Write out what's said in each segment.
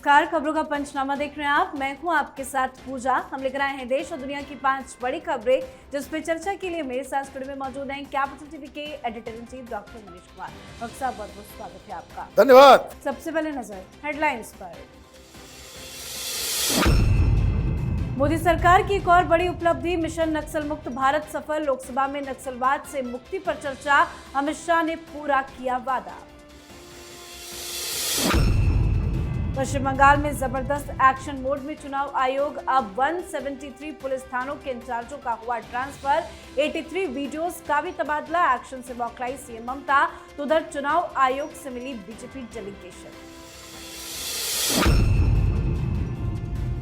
नमस्कार, खबरों का पंचनामा देख रहे हैं आप। मैं हूं आपके साथ पूजा। हम लेकर आए हैं देश और दुनिया की 5 बड़ी खबरें, जिस पे चर्चा के लिए मेरे साथ स्टूडियो में मौजूद हैं कैपिटल टीवी के editor in chief doctor Manish Kumar. Doctor साहब, बहुत बहुत स्वागत है आपका। धन्यवाद। सबसे पहले नजर हेडलाइंस पर। मोदी सरकार की एक और बड़ी उपलब्धि, मिशन नक्सल मुक्त भारत सफल। लोकसभा में नक्सलवाद से मुक्ति पर चर्चा, अमित शाह ने पूरा किया वादा। पश्चिम बंगाल में जबरदस्त एक्शन मोड में चुनाव आयोग, अब 173 पुलिस थानों के इंचार्जों का हुआ ट्रांसफर। 83 वीडियोस का भी तबादला। एक्शन से बौखलाई सीएम ममता, तो उधर चुनाव आयोग से मिली बीजेपी डेलीगेशन।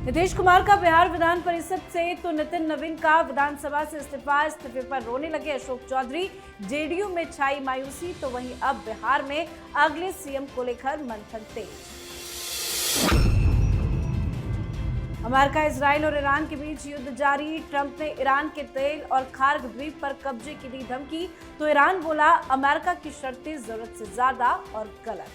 नीतीश कुमार का बिहार विधान परिषद से तो नितिन नवीन का विधानसभा से इस्तीफा। इस्तीफे पर रोने लगे अशोक चौधरी। जेडीयू में छाई मायूसी, तो वहीं अब बिहार में अगले सीएम को लेकर मंथन तेज। अमेरिका, इजराइल और ईरान के बीच युद्ध जारी। ट्रंप ने ईरान के तेल और खार्ग द्वीप पर कब्जे की दी धमकी, तो ईरान बोला अमेरिका की शर्तें जरूरत से ज्यादा और गलत।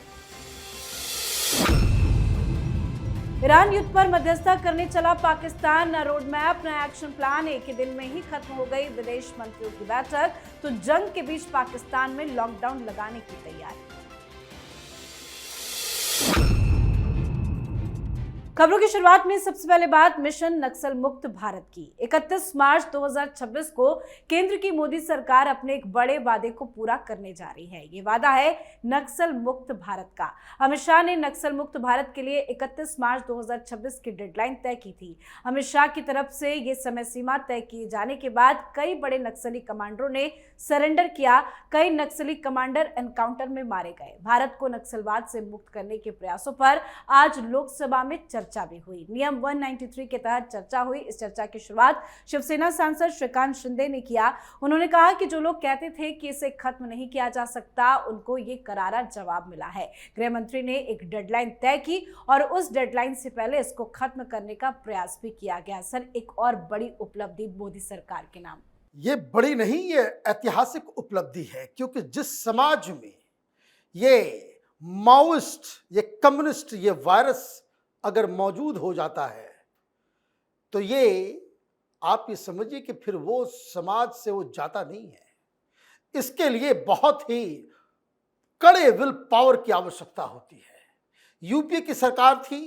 ईरान युद्ध पर मध्यस्थता करने चला पाकिस्तान। न रोड मैप न एक्शन प्लान, एक ही दिन में ही खत्म हो गई विदेश मंत्रियों की बैठक, तो जंग के बीच पाकिस्तान में लॉकडाउन लगाने की तैयारी। खबरों की शुरुआत में सबसे पहले बात मिशन नक्सल मुक्त भारत की। 31 मार्च 2026 को केंद्र की मोदी सरकार अपने एक बड़े वादे को पूरा करने जा रही है। ये वादा है नक्सल मुक्त भारत का। अमित शाह ने नक्सल मुक्त भारत के लिए 31 मार्च 2026 की डेडलाइन तय की थी। अमित शाह की तरफ से ये समय सीमा तय किए जाने के बाद कई बड़े नक्सली कमांडरों ने सरेंडर किया। कई नक्सली कमांडर एनकाउंटर में मारे गए। भारत को नक्सलवाद से मुक्त करने के प्रयासों पर आज लोकसभा में चर्चा भी हुई। नियम 193 के तहत चर्चा हुई। इस चर्चा की शुरुआत शिवसेना सांसद श्रीकांत शिंदे ने किया। उन्होंने कहा कि जो लोग कहते थे कि इसे खत्म नहीं किया जा सकता, उनको ये करारा जवाब मिला है। गृह मंत्री ने एक डेडलाइन तय की और उस डेडलाइन से पहले इसको खत्म करने का प्रयास भी किया गया। सर, एक और बड़ी उपलब्धि मोदी सरकार के नाम। ये बड़ी नहीं, ये ऐतिहासिक उपलब्धि है, क्योंकि जिस समाज में ये माओइस्ट, ये कम्युनिस्ट, ये वायरस अगर मौजूद हो जाता है, तो ये आप ये समझिए कि फिर वो समाज से वो जाता नहीं है। इसके लिए बहुत ही कड़े विल पावर की आवश्यकता होती है। यूपी की सरकार थी,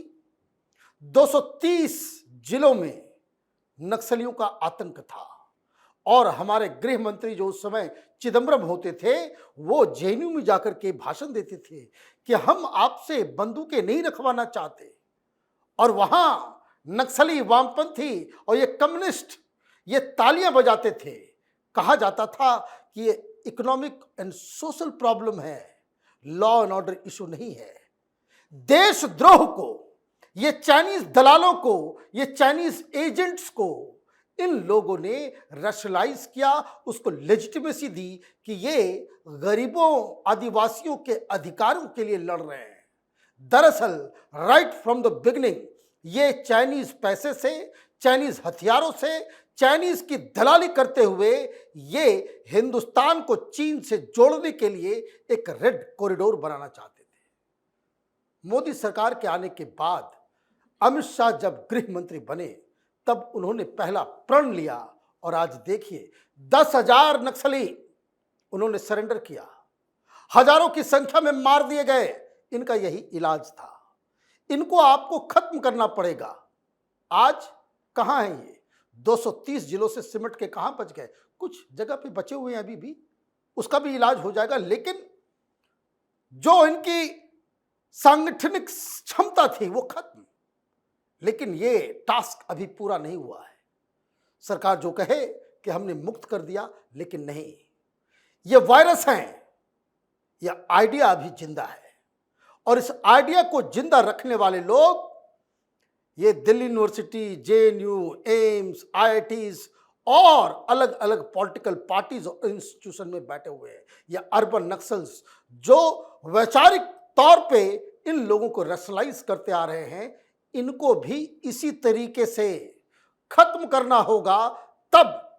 230 जिलों में नक्सलियों का आतंक था और हमारे गृह मंत्री जो उस समय चिदम्बरम होते थे, वो जेएनयू में जाकर के भाषण देते थे कि हम आपसे बंदूकें नहीं रखवाना चाहते, और वहां नक्सली, वामपंथी और ये कम्युनिस्ट ये तालियां बजाते थे। कहा जाता था कि ये इकोनॉमिक एंड सोशल प्रॉब्लम है, लॉ एंड ऑर्डर इशू नहीं है। देशद्रोह को, ये चाइनीज दलालों को, ये चाइनीज एजेंट्स को इन लोगों ने रैशनलाइज किया, उसको लेजिटिमेसी दी कि ये गरीबों, आदिवासियों के अधिकारों के लिए लड़ रहे हैं। दरअसल राइट फ्रॉम द बिगिनिंग ये चाइनीज पैसे से, चाइनीज हथियारों से, चाइनीज की दलाली करते हुए ये हिंदुस्तान को चीन से जोड़ने के लिए एक रेड कॉरिडोर बनाना चाहते थे। मोदी सरकार के आने के बाद अमित शाह जब गृह मंत्री बने, तब उन्होंने पहला प्रण लिया और आज देखिए 10,000 नक्सली उन्होंने सरेंडर किया। हजारों की संख्या में मार दिए गए। इनका यही इलाज था। इनको आपको खत्म करना पड़ेगा। आज कहां हैं ये? 230 जिलों से सिमट के कहां बच गए? कुछ जगह पे बचे हुए हैं अभी भी, उसका भी इलाज हो जाएगा। लेकिन जो इनकी सांगठनिक क्षमता थी वो खत्म। लेकिन ये टास्क अभी पूरा नहीं हुआ है। सरकार जो कहे कि हमने मुक्त कर दिया, लेकिन नहीं, ये वायरस हैं, ये आइडिया अभी जिंदा है और इस आइडिया को जिंदा रखने वाले लोग ये Delhi university, JNU, AIIMS, IITs और अलग अलग पॉलिटिकल पार्टीज और इंस्टीट्यूशन में बैठे हुए हैं। ये अर्बन नक्सल्स जो वैचारिक तौर पे इन लोगों को रैशनलाइज करते आ रहे हैं, इनको भी इसी तरीके से खत्म करना होगा, तब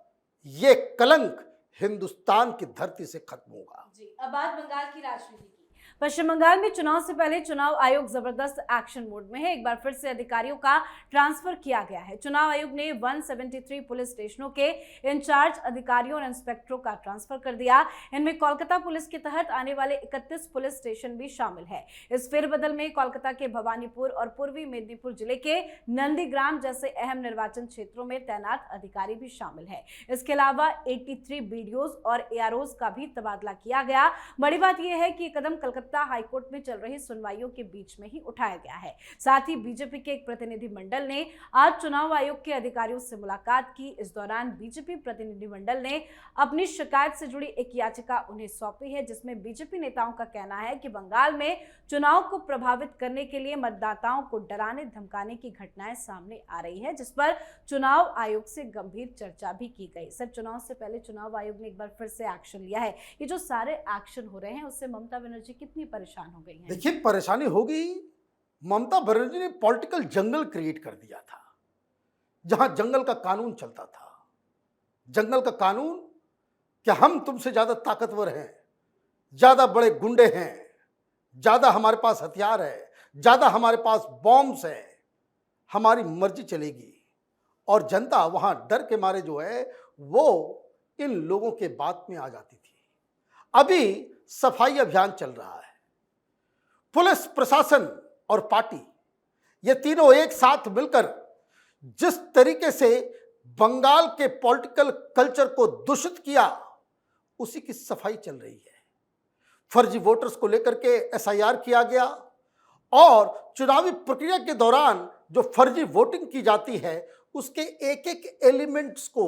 ये कलंक हिंदुस्तान की धरती से खत्म होगा। जी, अब बात बंगाल की राजनीति की। पश्चिम बंगाल में चुनाव से पहले चुनाव आयोग जबरदस्त एक्शन मोड में है। एक बार फिर से अधिकारियों का ट्रांसफर किया गया है। चुनाव आयोग ने 173 पुलिस स्टेशनों के इंचार्ज अधिकारियों और इंस्पेक्टरों का ट्रांसफर कर दिया। इनमें कोलकाता पुलिस के तहत आने वाले 31 पुलिस स्टेशन भी शामिल है। इस फेरबदल में कोलकाता के भवानीपुर और पूर्वी मेदिनीपुर जिले के नंदीग्राम जैसे अहम निर्वाचन क्षेत्रों में तैनात अधिकारी भी शामिल है। इसके अलावा 83 बीडीओज और एआरओज का भी तबादला किया गया। बड़ी बात यह है कि कदम कलकत्ता हाईकोर्ट में चल रही सुनवाइयों के बीच में ही उठाया गया है। साथ ही बीजेपी के एक प्रतिनिधिमंडल ने आज चुनाव आयोग के अधिकारियों से मुलाकात की। इस दौरान बीजेपी प्रतिनिधिमंडल ने अपनी शिकायत से जुड़ी एक याचिका उन्हें सौंपी है, जिसमें बीजेपी नेताओं का कहना है कि बंगाल में चुनाव को प्रभावित करने के लिए मतदाताओं को डराने धमकाने की घटनाएं सामने आ रही है, जिस पर चुनाव आयोग से गंभीर चर्चा भी की गई। सर, चुनाव से पहले चुनाव आयोग ने एक बार फिर से एक्शन लिया है। ये जो सारे एक्शन हो रहे हैं उससे ममता बनर्जी कितनी परेशान हो गई हैं? देखिए, परेशानी होगी। ममता बनर्जी ने पॉलिटिकल जंगल क्रिएट कर दिया था, जहां जंगल का कानून चलता था। जंगल का कानून कि हम तुमसे ज्यादा ताकतवर हैं, ज्यादा बड़े गुंडे हैं, ज्यादा हमारे पास हथियार है, ज्यादा हमारे पास बॉम्ब्स हैं, हमारी मर्जी चलेगी। और जनता वहां डर के मारे जो है वो इन लोगों के बात में आ जाती थी। अभी सफाई अभियान चल रहा है। पुलिस प्रशासन और पार्टी, ये तीनों एक साथ मिलकर जिस तरीके से बंगाल के पॉलिटिकल कल्चर को दूषित किया, उसी की सफाई चल रही है। फर्जी वोटर्स को लेकर के एसआईआर किया गया और चुनावी प्रक्रिया के दौरान जो फर्जी वोटिंग की जाती है उसके एक एक एलिमेंट्स को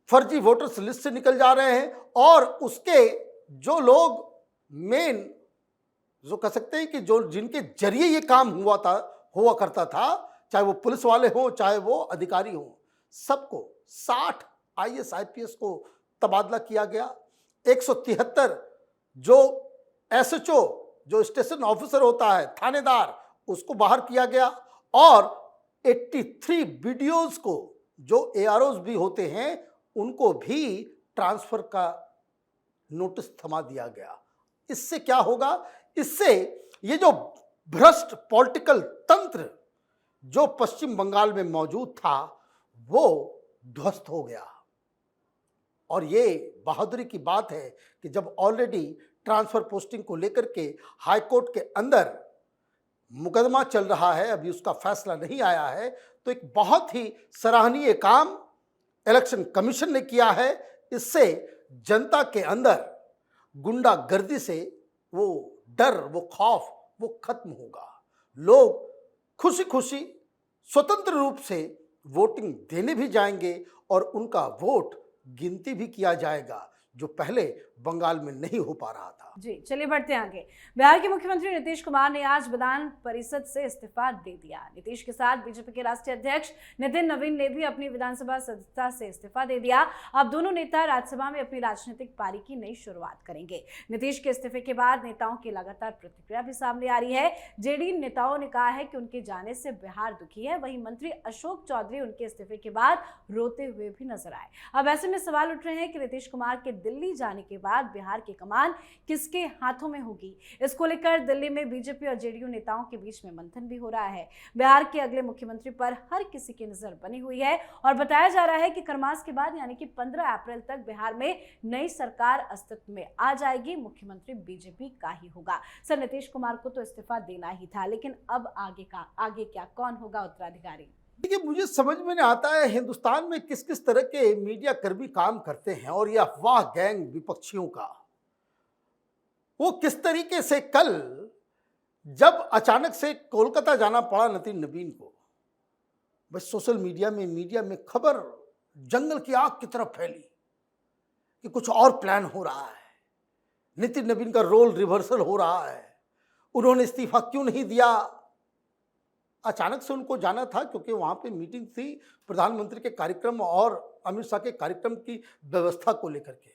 फर्जी वोटर्स लिस्ट से निकल जा रहे हैं और उसके जो लोग मेन जो कह सकते हैं कि जो जिनके जरिए ये काम हुआ करता था, चाहे वो पुलिस वाले हों चाहे वो अधिकारी हों, सबको 60 आईएएस आईपीएस को तबादला किया गया। 173 जो एसएचओ जो स्टेशन ऑफिसर होता है, थानेदार, उसको बाहर किया गया और 83 बीडीओज को जो एआरओज भी होते हैं उनको भी ट्रांसफर का नोटिस थमा दिया गया। इससे क्या होगा? इससे ये जो भ्रष्ट पॉलिटिकल तंत्र जो पश्चिम बंगाल में मौजूद था वो ध्वस्त हो गया। और ये बहादुरी की बात है कि जब ऑलरेडी ट्रांसफर पोस्टिंग को लेकर के हाई कोर्ट के अंदर मुकदमा चल रहा है, अभी उसका फैसला नहीं आया है, तो एक बहुत ही सराहनीय काम इलेक्शन कमीशन ने किया है। इससे जनता के अंदर गुंडागर्दी से वो डर, वो खौफ, वो खत्म होगा। लोग खुशी खुशी स्वतंत्र रूप से वोटिंग देने भी जाएंगे और उनका वोट गिनती भी किया जाएगा, जो पहले बंगाल में नहीं हो पा रहा था। जी, चलिए बढ़ते हैं आगे। बिहार के मुख्यमंत्री नीतीश कुमार ने आज विधान परिषद से इस्तीफा दे दिया। नीतीश के साथ बीजेपी के राष्ट्रीय अध्यक्ष नितिन नवीन ने भी अपनी विधानसभा सदस्यता से इस्तीफा दे दिया। अब दोनों नेता राज्यसभा में अपनी राजनीतिक पारी की नई शुरुआत करेंगे। नीतीश के इस्तीफे के बाद नेताओं की लगातार प्रतिक्रिया भी सामने आ रही है। जेडीयू नेताओं ने कहा है कि उनके जाने से बिहार दुखी है। वहीं मंत्री अशोक चौधरी उनके इस्तीफे के बाद रोते हुए भी नजर आए। अब ऐसे में सवाल उठ रहे हैं कि नीतीश कुमार के दिल्ली जाने के बाद बिहार की कमान किसके हाथों में होगी। इसको लेकर दिल्ली में बीजेपी और जेडीयू नेताओं के बीच में मंथन भी हो रहा है। बिहार के अगले मुख्यमंत्री पर हर किसी की नजर बनी हुई है और बताया जा रहा है कि खरमास के बाद यानी कि 15 अप्रैल तक बिहार में नई सरकार अस्तित्व में आ जाएगी। मुख्यमंत्री बीजेपी का ही होगा। सर, नीतीश कुमार को तो इस्तीफा देना ही था, लेकिन अब आगे क्या, कौन होगा उत्तराधिकारी? देखिए, मुझे समझ में नहीं आता है हिंदुस्तान में किस किस तरह के मीडिया कर्मी काम करते हैं और ये अफवाह गैंग विपक्षियों का, वो किस तरीके से कल जब अचानक से कोलकाता जाना पड़ा नितिन नवीन को, बस सोशल मीडिया में खबर जंगल की आग की तरफ फैली कि कुछ और प्लान हो रहा है, नितिन नवीन का रोल रिवर्सल हो रहा है, उन्होंने इस्तीफा क्यों नहीं दिया। अचानक से उनको जाना था क्योंकि वहां पे मीटिंग थी प्रधानमंत्री के कार्यक्रम और अमित शाह के कार्यक्रम की व्यवस्था को लेकर के।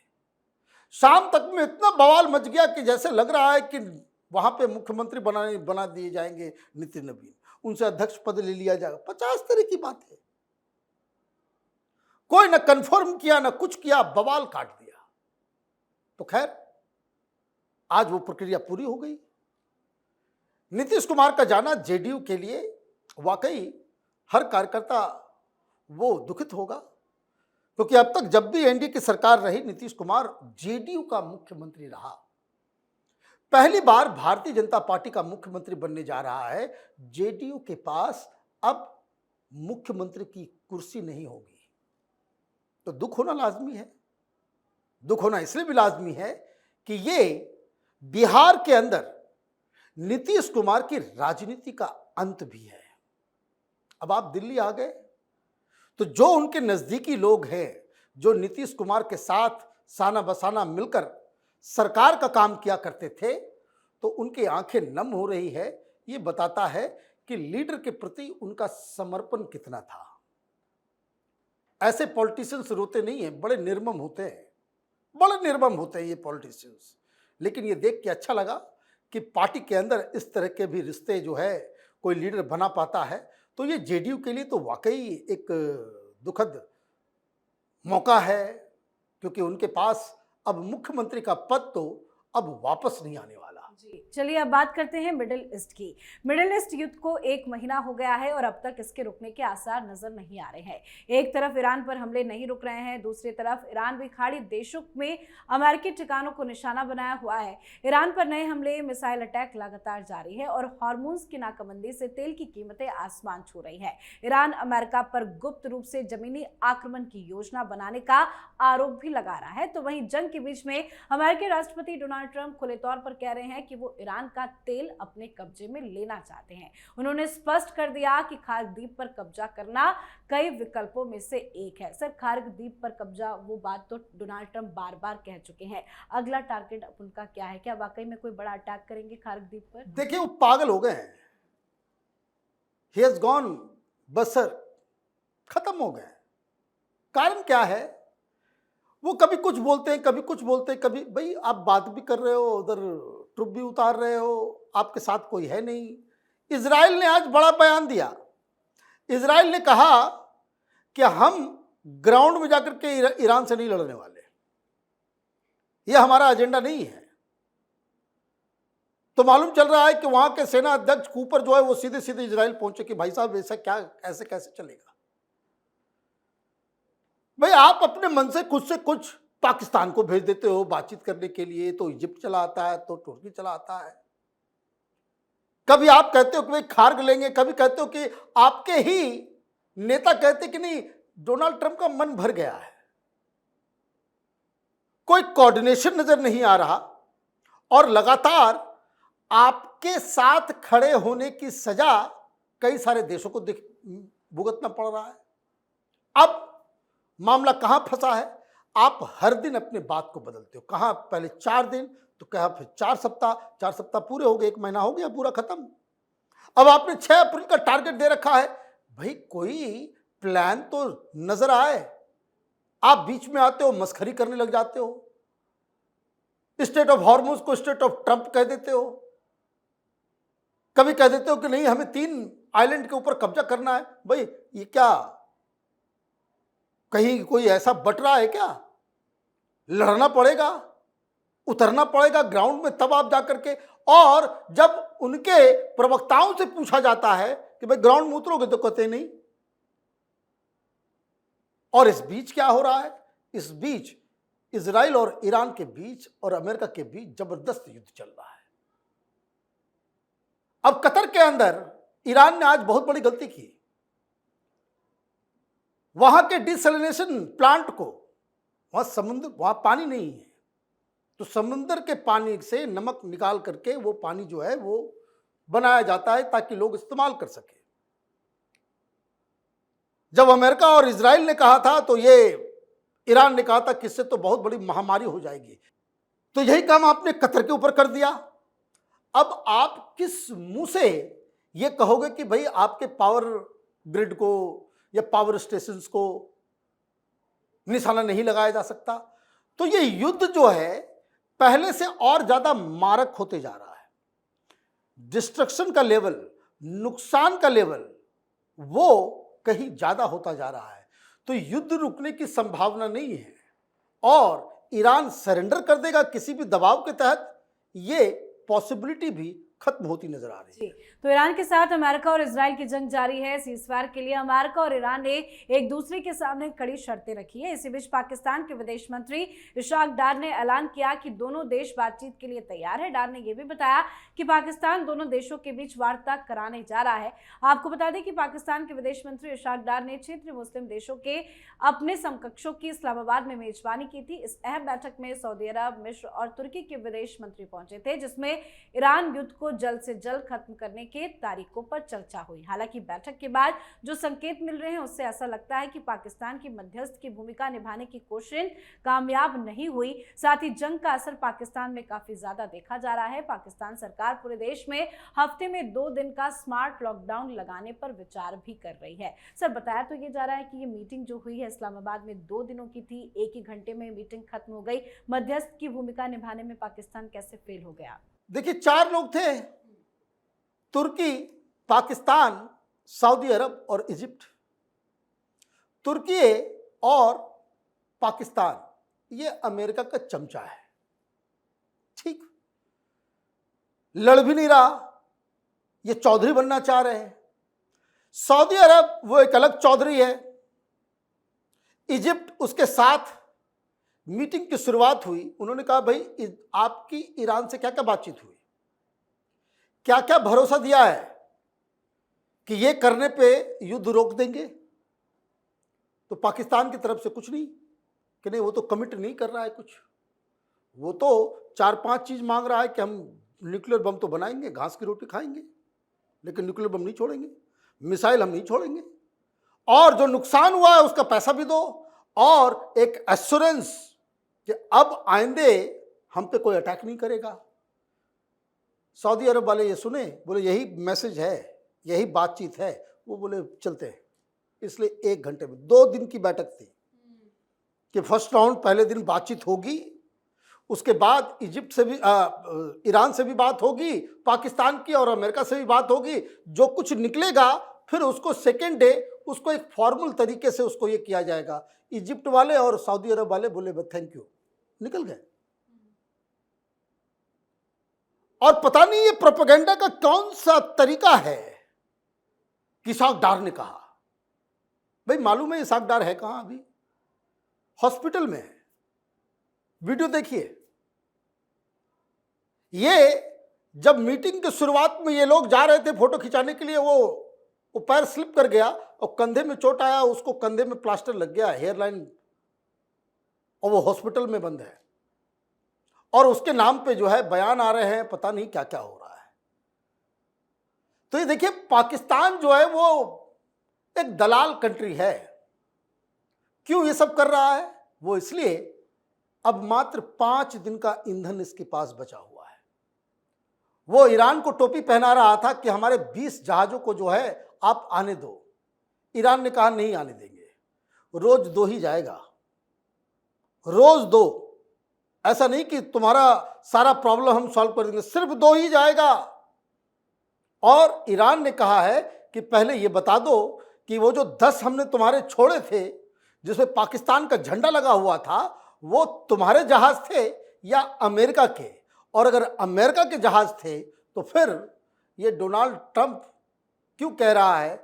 शाम तक में इतना बवाल मच गया कि जैसे लग रहा है कि वहां पे मुख्यमंत्री बना दिए जाएंगे नितिन नवीन, उनसे अध्यक्ष पद ले लिया जाएगा। 50 तरह की बात है, कोई न कंफर्म किया न कुछ किया, बवाल काट दिया। तो खैर, आज वो प्रक्रिया पूरी हो गई। नीतीश कुमार का जाना जेडीयू के लिए वाकई हर कार्यकर्ता वो दुखित होगा, क्योंकि अब तक जब भी एनडीए की सरकार रही नीतीश कुमार जेडीयू का मुख्यमंत्री रहा। पहली बार भारतीय जनता पार्टी का मुख्यमंत्री बनने जा रहा है। जेडीयू के पास अब मुख्यमंत्री की कुर्सी नहीं होगी, तो दुख होना लाजमी है। दुख होना इसलिए भी लाजमी है कि ये बिहार के अंदर नीतीश कुमार की राजनीति का अंत भी है। अब आप दिल्ली आ गए तो जो उनके नजदीकी लोग हैं, जो नीतीश कुमार के साथ साना बसाना मिलकर सरकार का काम किया करते थे, तो उनकी आंखें नम हो रही है। ये बताता है कि लीडर के प्रति उनका समर्पण कितना था। ऐसे पॉलिटिशियंस रोते नहीं हैं, बड़े निर्मम होते हैं, बड़े निर्मम होते हैं ये पॉलिटिशियंस। लेकिन ये देख के अच्छा लगा कि पार्टी के अंदर इस तरह के भी रिश्ते जो है कोई लीडर बना पाता है, तो ये जेडीयू के लिए तो वाकई एक दुखद मौका है, क्योंकि उनके पास अब मुख्यमंत्री का पद तो अब वापस नहीं आने वाला। जी चलिए अब बात करते हैं मिडिल ईस्ट की। मिडिल ईस्ट युद्ध को 1 महीना हो गया है और अब तक इसके रुकने के आसार नजर नहीं आ रहे हैं। एक तरफ ईरान पर हमले नहीं रुक रहे हैं, दूसरी तरफ ईरान भी खाड़ी देशों में अमेरिकी ठिकानों को निशाना बनाया हुआ है। ईरान पर नए हमले, मिसाइल अटैक लगातार जारी है और हार्मोन्स की नाकाबंदी से तेल की कीमतें आसमान छू रही है। ईरान अमेरिका पर गुप्त रूप से जमीनी आक्रमण की योजना बनाने का आरोप भी लगा रहा है। तो वहीं जंग के बीच में अमेरिकी राष्ट्रपति डोनाल्ड ट्रंप खुले तौर पर कह रहे हैं कि वो ईरान का तेल अपने कब्जे में लेना चाहते हैं। उन्होंने स्पष्ट कर दिया कि खार्ग द्वीप पर कब्जा करना कई विकल्पों में से एक है। सर, खार्ग द्वीप पर कब्जा, वो बात तो डोनाल्ड ट्रंप बार बार कह चुके हैं। अगला टारगेट अब उनका क्या है? क्या वाकई में कोई बड़ा अटैक करेंगे खार्ग द्वीप पर? देखिए, वो पागल हो गए हैं। ही हैज गॉन बसर, खत्म हो गए। कारण क्या है? वो कभी कुछ बोलते हैं, कभी कुछ बोलते हैं, कभी भाई आप बात भी कर रहे हो, उधर ट्रुप भी उतार रहे हो, आपके साथ कोई है नहीं। इजराइल ने आज बड़ा बयान दिया। इजराइल ने कहा कि हम ग्राउंड में जाकर के ईरान से नहीं लड़ने वाले, यह हमारा एजेंडा नहीं है। तो मालूम चल रहा है कि वहां के सेना अध्यक्ष कूपर जो है वो सीधे सीधे इजराइल पहुंचे कि भाई साहब ऐसा क्या, ऐसे कैसे चलेगा? भाई आप अपने मन से खुद से कुछ पाकिस्तान को भेज देते हो बातचीत करने के लिए, तो इजिप्ट चला आता है, तो तुर्की चला आता है। कभी आप कहते हो कि भाई खार्ग लेंगे, कभी कहते हो कि आपके ही नेता कहते कि नहीं डोनाल्ड ट्रंप का मन भर गया है। कोई कोऑर्डिनेशन नजर नहीं आ रहा और लगातार आपके साथ खड़े होने की सजा कई सारे देशों को भुगतना पड़ रहा है। अब मामला कहां फंसा है? आप हर दिन अपने बात को बदलते हो। कहां पहले 4 दिन, तो कहा फिर 4 सप्ताह, 4 सप्ताह पूरे हो गए, 1 महीना हो गया पूरा खत्म। अब आपने 6 अप्रैल का टारगेट दे रखा है। भाई कोई प्लान तो नजर आए। आप बीच में आते हो, मस्खरी करने लग जाते हो, स्टेट ऑफ हॉर्मोज को स्टेट ऑफ ट्रंप कह देते हो, कभी कह देते हो कि नहीं हमें 3 आइलैंड के ऊपर कब्जा करना है। भाई ये क्या, कहीं कोई ऐसा बट रहा है क्या? लड़ना पड़ेगा, उतरना पड़ेगा ग्राउंड में, तब आप जाकर के। और जब उनके प्रवक्ताओं से पूछा जाता है कि भाई ग्राउंड में उतरोगे, तो कहते नहीं। और इस बीच क्या हो रहा है? इस बीच इजराइल और ईरान के बीच और अमेरिका के बीच जबरदस्त युद्ध चल रहा है। अब कतर के अंदर ईरान ने आज बहुत बड़ी गलती की। वहां के डिसैलिनेशन प्लांट को, वहां समुद्र, वहां पानी नहीं है, तो समुद्र के पानी से नमक निकाल करके वो पानी जो है वो बनाया जाता है ताकि लोग इस्तेमाल कर सके। जब अमेरिका और इजराइल ने कहा था, तो ये ईरान ने कहा था कि इससे तो बहुत बड़ी महामारी हो जाएगी। तो यही काम आपने कतर के ऊपर कर दिया। अब आप किस मुंह से ये कहोगे कि भाई आपके पावर ग्रिड को या पावर स्टेशंस को निशाना नहीं लगाया जा सकता? तो ये युद्ध जो है पहले से और ज्यादा मारक होते जा रहा है। डिस्ट्रक्शन का लेवल, नुकसान का लेवल वो कहीं ज्यादा होता जा रहा है। तो युद्ध रुकने की संभावना नहीं है और ईरान सरेंडर कर देगा किसी भी दबाव के तहत, ये पॉसिबिलिटी भी खत्म होती नजर आ रही है। तो ईरान के साथ अमेरिका और इजराइल की जंग जारी है। सीजफायर के लिए अमेरिका और ईरान ने एक दूसरे के सामने कड़ी शर्तें रखी है। इसी बीच पाकिस्तान के विदेश मंत्री इशाक डार ने ऐलान किया कि दोनों देश बातचीत के लिए तैयार है। डार ने यह भी बताया कि पाकिस्तान दोनों देशों के बीच वार्ता कराने जा रहा है। आपको बता दें कि पाकिस्तान के विदेश मंत्री इशाक डार ने क्षेत्रीय मुस्लिम देशों के अपने समकक्षों की इस्लामाबाद में मेजबानी की थी। इस अहम बैठक में सऊदी अरब, मिस्र और तुर्की के विदेश मंत्री पहुंचे थे, जिसमें ईरान युद्ध को जल्द से जल्द खत्म करने के तारीखों पर चर्चा हुई। हालांकि बैठक के बाद जो संकेत मिल रहे हैं उससे ऐसा लगता है कि पाकिस्तान की मध्यस्थ की भूमिका निभाने की कोशिश कामयाब नहीं हुई। साथ ही जंग का असर पाकिस्तान में काफी ज्यादा देखा जा रहा है। पाकिस्तान सरकार पूरे देश में हफ्ते में 2 दिन का स्मार्ट लॉकडाउन लगाने पर विचार भी कर रही है। सर, बताया तो ये जा रहा है कि ये मीटिंग जो हुई है इस्लामाबाद में 2 दिनों की थी, एक ही घंटे में मीटिंग खत्म हो गई। मध्यस्थ की भूमिका निभाने में पाकिस्तान कैसे फेल हो गया? देखिए, 4 लोग थे, तुर्की, पाकिस्तान, सऊदी अरब और इजिप्ट। तुर्की और पाकिस्तान ये अमेरिका का चमचा है, ठीक, लड़ भी नहीं रहा, ये चौधरी बनना चाह रहे हैं। सऊदी अरब वो एक अलग चौधरी है। इजिप्ट उसके साथ मीटिंग की शुरुआत हुई, उन्होंने कहा भाई आपकी ईरान से क्या क्या बातचीत हुई, क्या क्या भरोसा दिया है कि ये करने पे युद्ध रोक देंगे। तो पाकिस्तान की तरफ से कुछ नहीं कि नहीं, वो तो कमिट नहीं कर रहा है कुछ, वो तो 4-5 चीज मांग रहा है कि हम न्यूक्लियर बम तो बनाएंगे, घास की रोटी खाएंगे, लेकिन न्यूक्लियर बम नहीं छोड़ेंगे, मिसाइल हम नहीं छोड़ेंगे, और जो नुकसान हुआ है उसका पैसा भी दो, और एक एश्योरेंस कि अब आइंदे हम पे कोई अटैक नहीं करेगा। सऊदी अरब वाले ये सुने, बोले यही मैसेज है, यही बातचीत है, वो बोले चलते हैं। इसलिए 1 घंटे में 2 दिन की बैठक थी कि फर्स्ट राउंड पहले दिन बातचीत होगी, उसके बाद इजिप्ट से भी ईरान से भी बात होगी, पाकिस्तान की और अमेरिका से भी बात होगी। जो कुछ निकलेगा फिर उसको सेकेंड डे उसको एक फॉर्मल तरीके से उसको ये किया जाएगा। इजिप्ट वाले और सऊदी अरब वाले बोले थैंक यू, निकल गए। और पता नहीं ये प्रोपेगेंडा का कौन सा तरीका है कि इसाक डार ने कहा। भाई मालूम है इसाक डार है कहां? अभी हॉस्पिटल में है। वीडियो देखिए। ये जब मीटिंग की शुरुआत में ये लोग जा रहे थे फोटो खिंचाने के लिए, वो पैर स्लिप कर गया और कंधे में चोट आया, उसको कंधे में प्लास्टर लग गया, हेयरलाइन, और वो हॉस्पिटल में बंद है। और उसके नाम पे जो है बयान आ रहे हैं, पता नहीं क्या क्या हो रहा है। तो ये देखिए, पाकिस्तान जो है वो एक दलाल कंट्री है। क्यों ये सब कर रहा है? वो इसलिए अब मात्र 5 दिन का ईंधन इसके पास बचा हुआ है। वो ईरान को टोपी पहना रहा था कि हमारे 20 जहाजों को जो है आप आने दो। ईरान ने कहा नहीं आने देंगे, रोज 2 ही जाएगा, रोज 2, ऐसा नहीं कि तुम्हारा सारा प्रॉब्लम हम सॉल्व कर देंगे, सिर्फ 2 ही जाएगा। और ईरान ने कहा है कि पहले ये बता दो कि वो जो 10 हमने तुम्हारे छोड़े थे जिसमें पाकिस्तान का झंडा लगा हुआ था, वो तुम्हारे जहाज थे या अमेरिका के? और अगर अमेरिका के जहाज थे तो फिर ये डोनाल्ड ट्रंप क्यों कह रहा है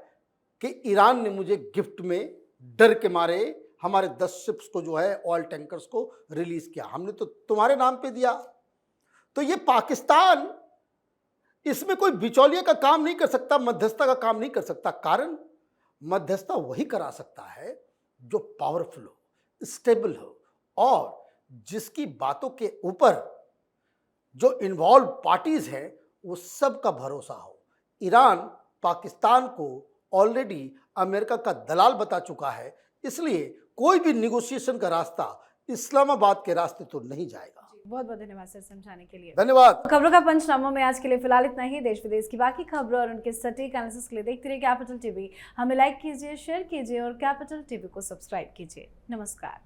कि ईरान ने मुझे गिफ्ट में डर के मारे हमारे 10 शिप्स को जो है, ऑयल टैंकर्स को रिलीज किया, हमने तो तुम्हारे नाम पे दिया। तो ये पाकिस्तान इसमें कोई बिचौलिए का काम नहीं कर सकता, मध्यस्थता का काम नहीं कर सकता। कारण मध्यस्थता वही करा सकता है जो पावरफुल हो, स्टेबल हो, और जिसकी बातों के ऊपर जो इन्वॉल्व पार्टीज हैं वो सब का भरोसा हो। ईरान पाकिस्तान को ऑलरेडी अमेरिका का दलाल बता चुका है, इसलिए कोई भी निगोशिएशन का रास्ता इस्लामाबाद के रास्ते तो नहीं जाएगा। बहुत बहुत धन्यवाद सर समझाने के लिए। धन्यवाद। खबरों का पंचनामा में आज के लिए फिलहाल इतना ही। देश विदेश की बाकी खबरों और उनके सटीक एनालिसिस के लिए देखते रहिए कैपिटल टीवी। हमें लाइक कीजिए, शेयर कीजिए और कैपिटल टीवी को सब्सक्राइब कीजिए। नमस्कार।